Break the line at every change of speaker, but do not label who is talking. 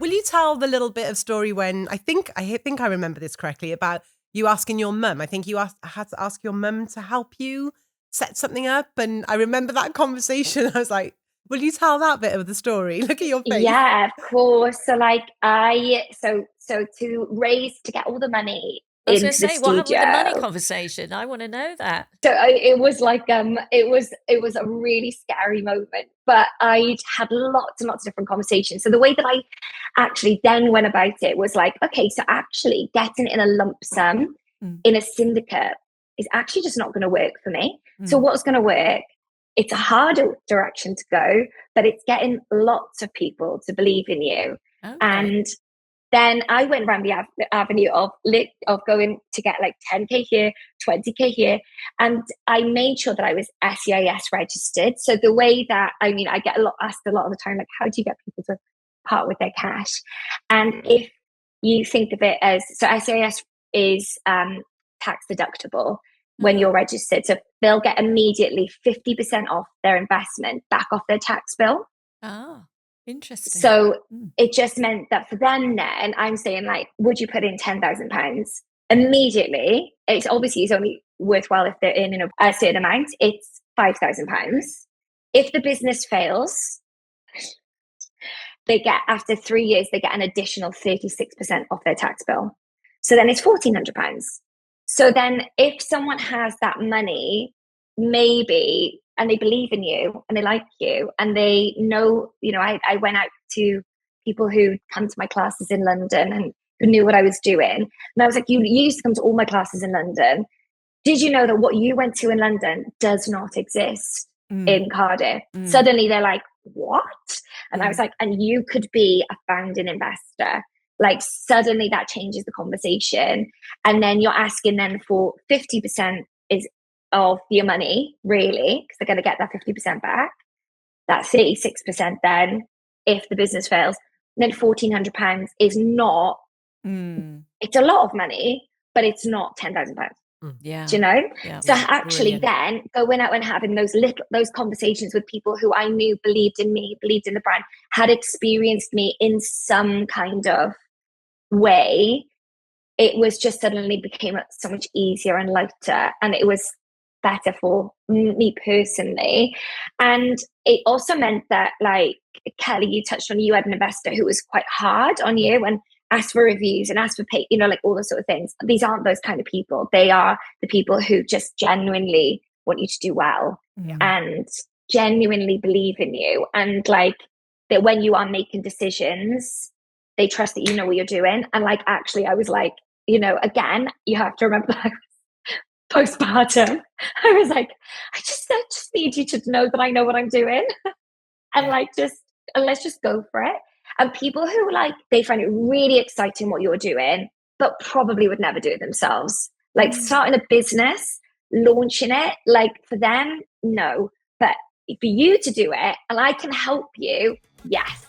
Will you tell the little bit of story when I think I remember this correctly about you asking your mum? I think you had to ask your mum to help you set something up, and I remember that conversation. I was like, will you tell that bit of the story? Look at your face.
Yeah, of course. So like to get all the money
I was going
into
to
the
say, what happened with the money
studio.
conversation? I want to know that.
So it was like it was a really scary moment, but I'd had lots and lots of different conversations. So the way that I actually then went about it was like, okay, so actually getting in a lump sum in a syndicate is actually just not going to work for me. So what's going to work? It's a harder direction to go, but it's getting lots of people to believe in you.
Okay.
And then I went around the avenue of going to get like 10K here, 20K here. And I made sure that I was SEIS registered. So the way that, I get asked a lot of the time, like, how do you get people to part with their cash? And if you think of it as, so SEIS is tax deductible when you're registered. So they'll get immediately 50% off their investment back off their tax bill.
Oh, interesting.
So it just meant that for them then, I'm saying like, would you put in £10,000? Immediately, it's only worthwhile if they're earning a certain amount. It's £5,000. If the business fails, after 3 years, they get an additional 36% off their tax bill. So then it's £1,400. So then if someone has that money, maybe, and they believe in you and they like you and they know, I went out to people who come to my classes in London and who knew what I was doing. And I was like, you used to come to all my classes in London. Did you know that what you went to in London does not exist in Cardiff? Suddenly they're like, what? And I was like, and you could be a founding investor. Like suddenly that changes the conversation. And then you're asking then for 50% of your money, really, because they're going to get that 50% back. That's 36% then if the business fails. And then £1,400 is not, it's a lot of money, but it's not £10,000.
Yeah.
Do you know?
Yeah.
So actually then going out and having those conversations with people who I knew believed in me, believed in the brand, had experienced me in some kind of way, it was just suddenly became so much easier and lighter, and it was better for me personally. And it also meant that, like Kelly, you touched on, you had an investor who was quite hard on you and asked for reviews and asked for pay, like all those sort of things. These aren't those kind of people. They are the people who just genuinely want you to do well and genuinely believe in you, and like that when you are making decisions, they trust that you know what you're doing. And like, actually, I was like, again, you have to remember that I was postpartum. I was like, I just need you to know that I know what I'm doing. And let's just go for it. And people who they find it really exciting what you're doing, but probably would never do it themselves. Like starting a business, launching it, like for them, no. But for you to do it, and I can help you, yes.